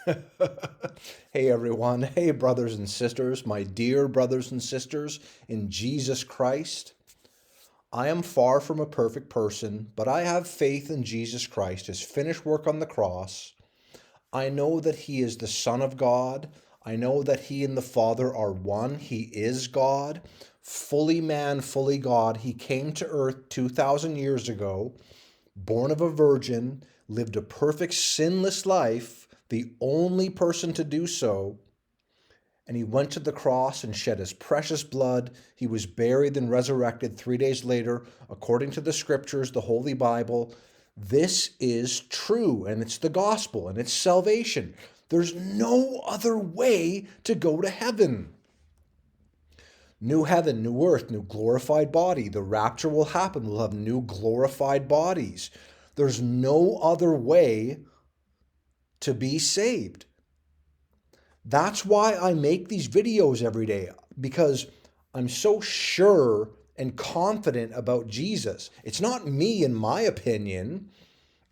Hey everyone. Hey brothers and sisters, my dear brothers and sisters in Jesus Christ. I am far from a perfect person, but I have faith in Jesus Christ, his finished work on the cross. I know that he is the Son of God. I know that he and the Father are one. He is God, fully man, fully God. He came to earth 2,000 years ago, born of a virgin, lived a perfect sinless life, the only person to do so, and he went to the cross and shed his precious blood. He was buried and resurrected 3 days later, according to the scriptures, the Holy Bible. This is true, and it's the gospel, and it's salvation. There's no other way to go to heaven. New heaven, new earth, new glorified body. The rapture will happen. We'll have new glorified bodies. There's no other way to be saved. That's why I make these videos every day, because I'm so sure and confident about Jesus. It's not me, in my opinion,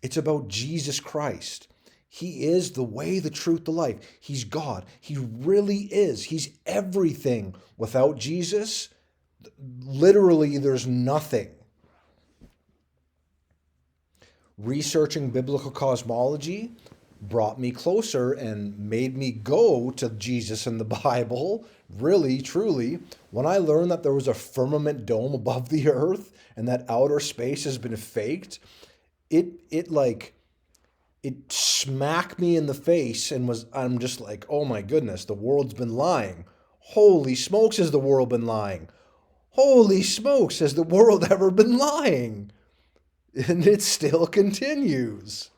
it's about Jesus Christ. He is the way, the truth, the life. He's God. He really is. He's everything. Without Jesus, literally, there's nothing. Researching biblical cosmology brought me closer and made me go to Jesus and the Bible, really, truly. When I learned that there was a firmament dome above the earth and that outer space has been faked, it smacked me in the face and I'm just like, oh my goodness, the world's been lying. Holy smokes, has the world been lying? Holy smokes, has the world ever been lying? And it still continues.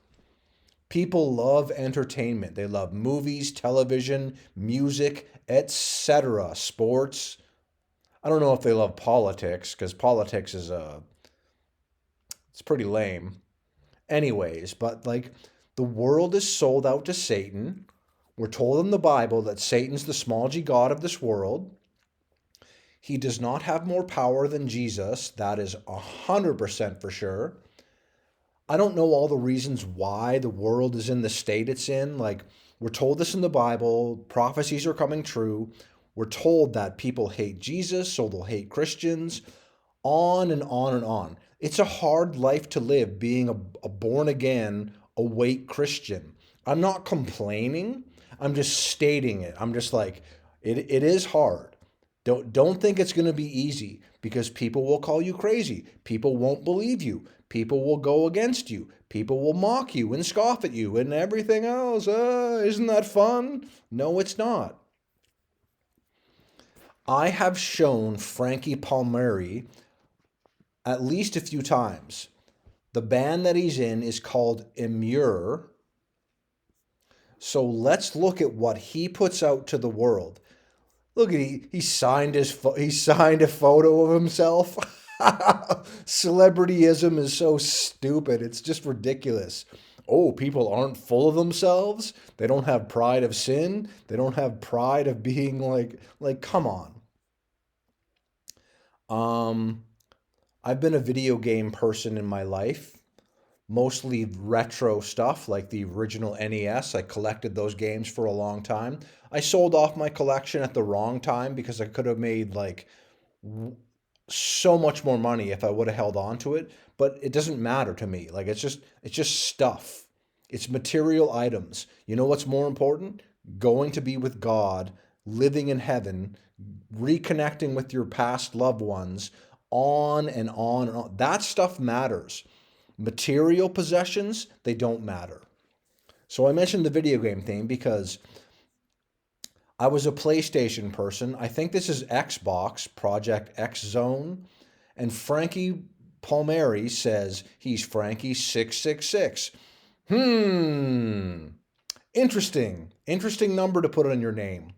People love entertainment. They love movies, television, music, etc., sports. I don't know if they love politics because politics is it's pretty lame. Anyways, but like the world is sold out to Satan. We're told in the Bible that Satan's the small g god of this world. He does not have more power than Jesus. That is 100% for sure. I don't know all the reasons why the world is in the state it's in. Like, we're told this in the Bible, prophecies are coming true. We're told that people hate Jesus, so they'll hate Christians, on and on and on. It's a hard life to live being a born again, awake Christian. I'm not complaining, I'm just stating it. I'm just like, it is hard. Don't think it's going to be easy because people will call you crazy. People won't believe you. People will go against you. People will mock you and scoff at you and everything else. Isn't that fun? No, it's not. I have shown Frankie Palmieri at least a few times. The band that he's in is called Immure. So let's look at what he puts out to the world. Look at he signed he signed a photo of himself. Celebrityism is so stupid. It's just ridiculous. Oh, people aren't full of themselves. They don't have pride of sin. They don't have pride of being like come on. Um I've been a video game person in my life, mostly retro stuff like the original NES. I collected those games for a long time. I sold off my collection at the wrong time because I could have made like so much more money if I would have held on to it, but it doesn't matter to me. Like it's just stuff. It's material items. You know what's more important? Going to be with God, living in heaven, reconnecting with your past loved ones, on and on and on. That stuff matters. Material possessions, they don't matter. So I mentioned the video game thing because I was a PlayStation person. I think this is Xbox, Project X Zone. And Frankie Palmieri says he's Frankie666. Hmm. Interesting. Interesting number to put on your name.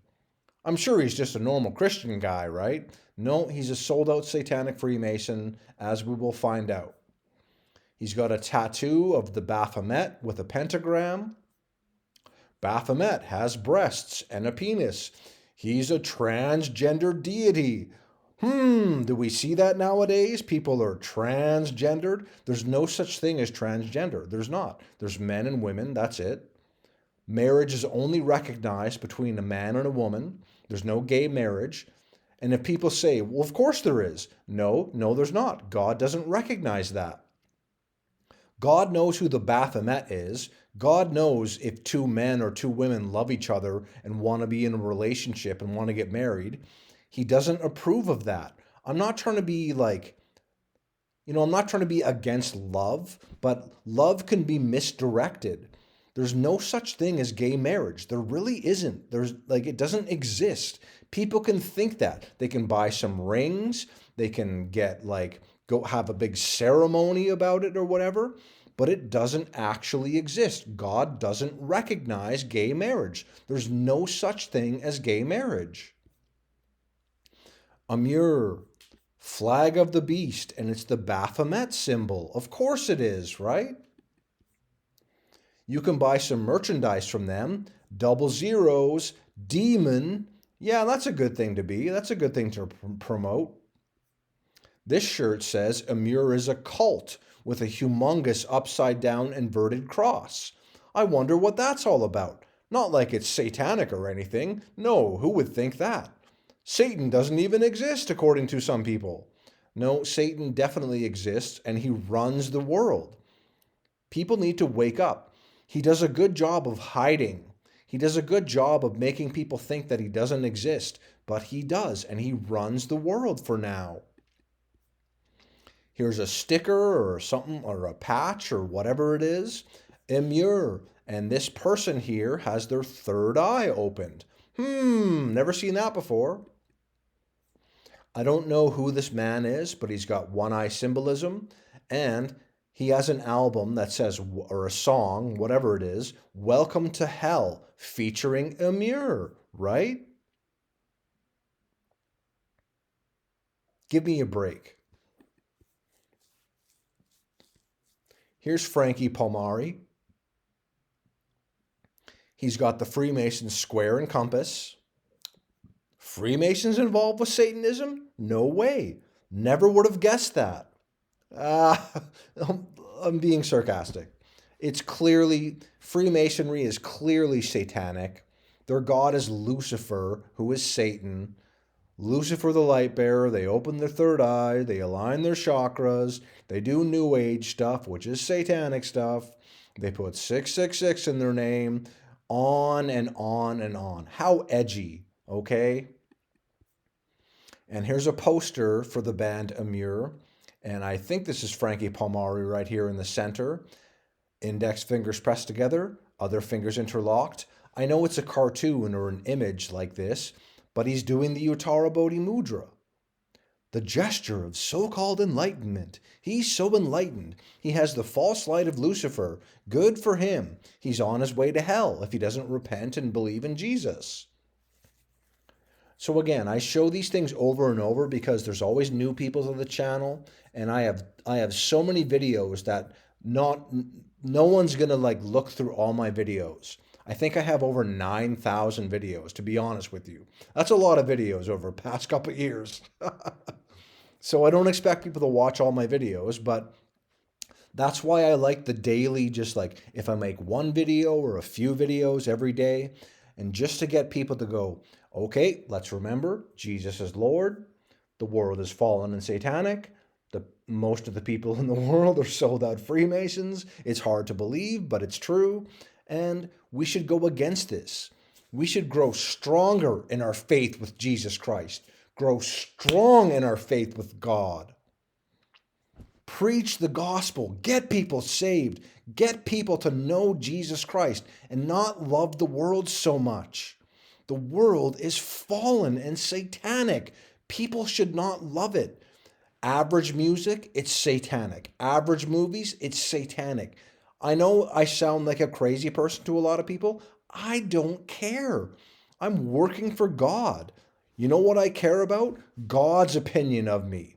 I'm sure he's just a normal Christian guy, right? No, he's a sold out satanic Freemason, as we will find out. He's got a tattoo of the Baphomet with a pentagram. Baphomet has breasts and a penis. He's a transgender deity. Do we see that nowadays? People are transgendered. There's no such thing as transgender. There's not. There's men and women, that's it. Marriage is only recognized between a man and a woman. There's no gay marriage. And if people say, well, of course there is. No, there's not. God doesn't recognize that. God knows who the Baphomet is. God knows if two men or two women love each other and want to be in a relationship and want to get married. He doesn't approve of that. I'm not trying to be I'm not trying to be against love, but love can be misdirected. There's no such thing as gay marriage. There really isn't. It doesn't exist. People can think that. They can buy some rings. They can go have a big ceremony about it or whatever, but it doesn't actually exist. God doesn't recognize gay marriage. There's no such thing as gay marriage. Amur, flag of the beast, and it's the Baphomet symbol. Of course it is, right? You can buy some merchandise from them. Double zeros, demon. Yeah, that's a good thing to be. That's a good thing to promote. This shirt says Amur is a cult with a humongous upside down inverted cross. I wonder what that's all about. Not like it's satanic or anything. No, who would think that? Satan doesn't even exist according to some people. No, Satan definitely exists and he runs the world. People need to wake up. He does a good job of hiding. He does a good job of making people think that he doesn't exist, but he does, and he runs the world for now. Here's a sticker or something, or a patch or whatever it is. Amur, and this person here has their third eye opened. Never seen that before. I don't know who this man is, but he's got one eye symbolism, and he has an album that says, or a song, whatever it is, Welcome to Hell, featuring Amur, right? Give me a break. Here's Frankie Palmieri. He's got the Freemasons square and compass. Freemasons involved with Satanism? No way. Never would have guessed that. I'm being sarcastic. Freemasonry is clearly satanic. Their god is Lucifer, who is Satan. Lucifer the light bearer, they open their third eye, they align their chakras, they do New Age stuff, which is satanic stuff. They put 666 in their name, on and on and on. How edgy, okay? And here's a poster for the band Amur. And I think this is Frankie Palmieri right here in the center. Index fingers pressed together, other fingers interlocked. I know it's a cartoon or an image like this, but he's doing the Uttara Bodhi Mudra. The gesture of so-called enlightenment. He's so enlightened. He has the false light of Lucifer. Good for him. He's on his way to hell if he doesn't repent and believe in Jesus. So again, I show these things over and over because there's always new people to the channel, and I have so many videos that no one's gonna look through all my videos. I think I have over 9,000 videos, to be honest with you. That's a lot of videos over the past couple of years. So I don't expect people to watch all my videos, but that's why I like the daily, if I make one video or a few videos every day, and just to get people to go, okay, let's remember, Jesus is Lord, the world is fallen and satanic, most of the people in the world are sold out Freemasons, it's hard to believe, but it's true, and we should go against this. We should grow stronger in our faith with Jesus Christ, grow strong in our faith with God. Preach the gospel, get people saved, get people to know Jesus Christ and not love the world so much. The world is fallen and satanic. People should not love it. Average music, it's satanic. Average movies, it's satanic. I know I sound like a crazy person to a lot of people. I don't care. I'm working for God. You know what I care about? God's opinion of me.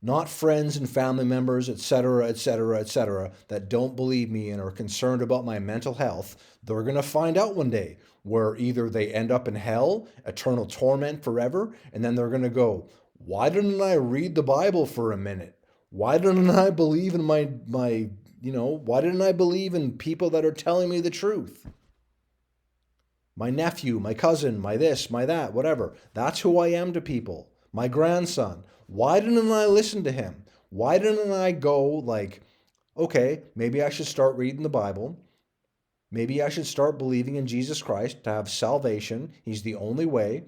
Not friends and family members, etc., etc., etc., that don't believe me and are concerned about my mental health. They're going to find out one day where either they end up in hell, eternal torment forever, and then they're going to go, why didn't I read the Bible for a minute? Why didn't I believe in my why didn't I believe in people that are telling me the truth? My nephew, my cousin, my this, my that, whatever. That's who I am to people. My grandson. Why didn't I listen to him? Why didn't I go like, okay, maybe I should start reading the Bible. Maybe I should start believing in Jesus Christ to have salvation. He's the only way.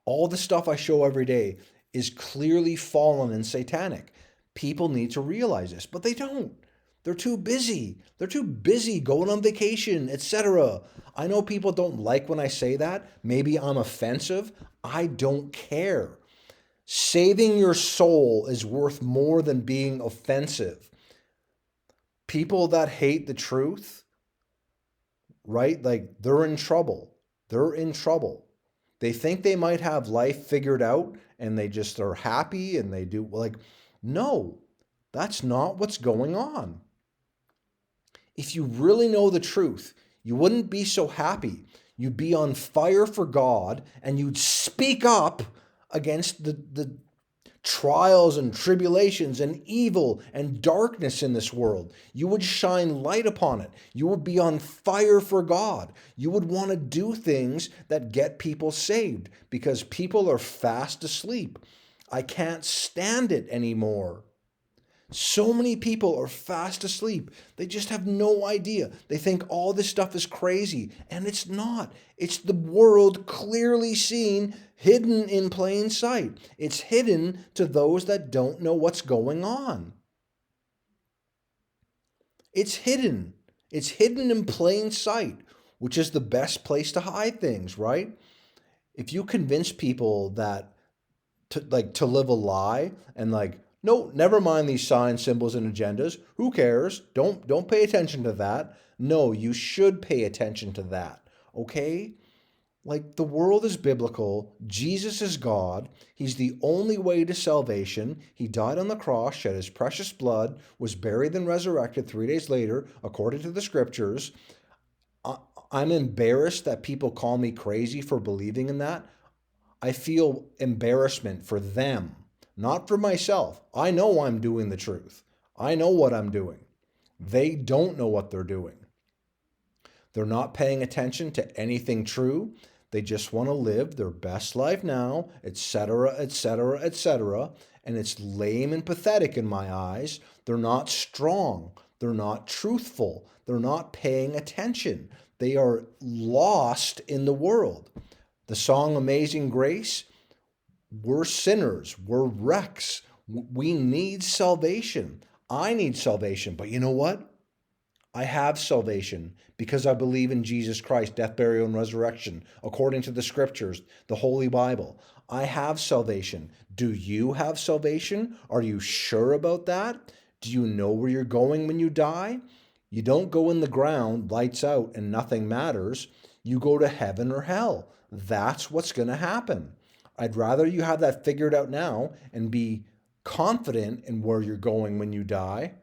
All the stuff I show every day is clearly fallen and satanic. People need to realize this, but they don't. They're too busy. They're too busy going on vacation, etc. I know people don't like when I say that. Maybe I'm offensive. I don't care. Saving your soul is worth more than being offensive. People that hate the truth, right? Like they're in trouble. They're in trouble. They think they might have life figured out and they just are happy and they do like, no, that's not what's going on. If you really know the truth, you wouldn't be so happy. You'd be on fire for God and you'd speak up against the trials and tribulations and evil and darkness in this world. You would shine light upon it. You would be on fire for God. You would want to do things that get people saved because people are fast asleep. I can't stand it anymore. So many people are fast asleep. They just have no idea. They think all this stuff is crazy, and it's not. It's the world clearly seen, hidden in plain sight. It's hidden to those that don't know what's going on. It's hidden. It's hidden in plain sight, which is the best place to hide things, right? If you convince people that to live a lie and like, no, never mind these signs, symbols, and agendas. Who cares? Don't pay attention to that. No, you should pay attention to that. Okay? Like the world is biblical. Jesus is God. He's the only way to salvation. He died on the cross, shed his precious blood, was buried and resurrected 3 days later, according to the scriptures. I'm embarrassed that people call me crazy for believing in that. I feel embarrassment for them. Not for myself. I know I'm doing the truth. I know what I'm doing. They don't know what they're doing. They're not paying attention to anything true. They just want to live their best life now, etc., etc., etc. And it's lame and pathetic in my eyes. They're not strong. They're not truthful. They're not paying attention. They are lost in the world. The song Amazing Grace, we're sinners. We're wrecks. We need salvation. I need salvation. But you know what? I have salvation because I believe in Jesus Christ, death, burial, and resurrection, according to the scriptures, the Holy Bible. I have salvation. Do you have salvation? Are you sure about that? Do you know where you're going when you die? You don't go in the ground, lights out, and nothing matters. You go to heaven or hell. That's what's going to happen. I'd rather you have that figured out now and be confident in where you're going when you die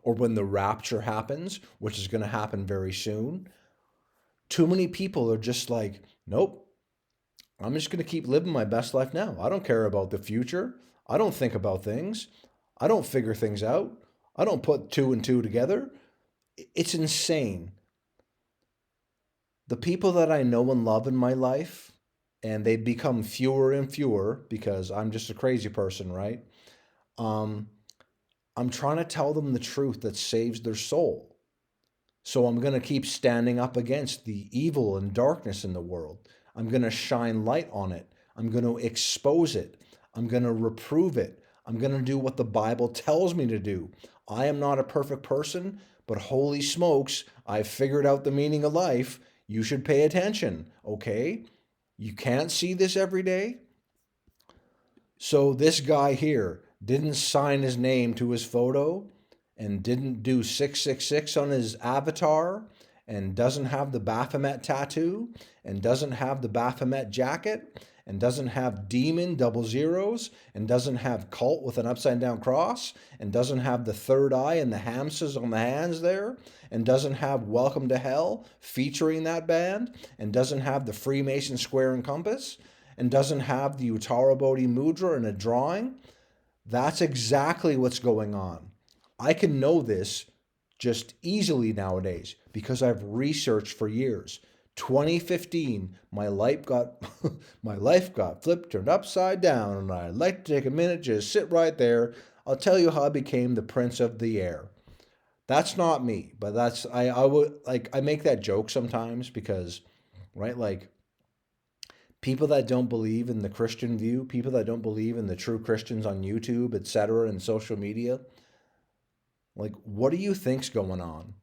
or when the rapture happens, which is going to happen very soon. Too many people are just like, nope, I'm just going to keep living my best life now. I don't care about the future. I don't think about things. I don't figure things out. I don't put two and two together. It's insane. The people that I know and love in my life, and they become fewer and fewer because I'm just a crazy person, right? I'm trying to tell them the truth that saves their soul. So I'm going to keep standing up against the evil and darkness in the world. I'm going to shine light on it. I'm going to expose it. I'm going to reprove it. I'm going to do what the Bible tells me to do. I am not a perfect person, but holy smokes, I've figured out the meaning of life. You should pay attention, okay? You can't see this every day. So this guy here didn't sign his name to his photo and didn't do 666 on his avatar and doesn't have the Baphomet tattoo and doesn't have the Baphomet jacket and doesn't have demon double zeros and doesn't have cult with an upside down cross and doesn't have the third eye and the hamsters on the hands there and doesn't have Welcome to Hell featuring that band and doesn't have the Freemason square and compass and doesn't have the Uttara Bodhi mudra in a drawing. That's exactly what's going on. I can know this just easily nowadays because I've researched for years. 2015, my life got my life got flipped, turned upside down, and I'd like to take a minute, just sit right there. I'll tell you how I became the prince of the air. That's not me, but that's I would like I make that joke sometimes because right like people that don't believe in the Christian view, people that don't believe in the true Christians on YouTube, etc., and social media, like what do you think's going on?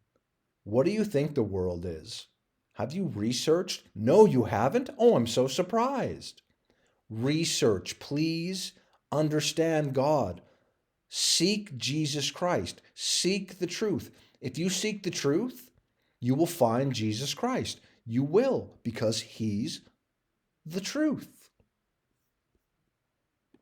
What do you think the world is? Have you researched? No, you haven't? Oh, I'm so surprised. Research, please. Understand God. Seek Jesus Christ. Seek the truth. If you seek the truth, you will find Jesus Christ. You will, because He's the truth.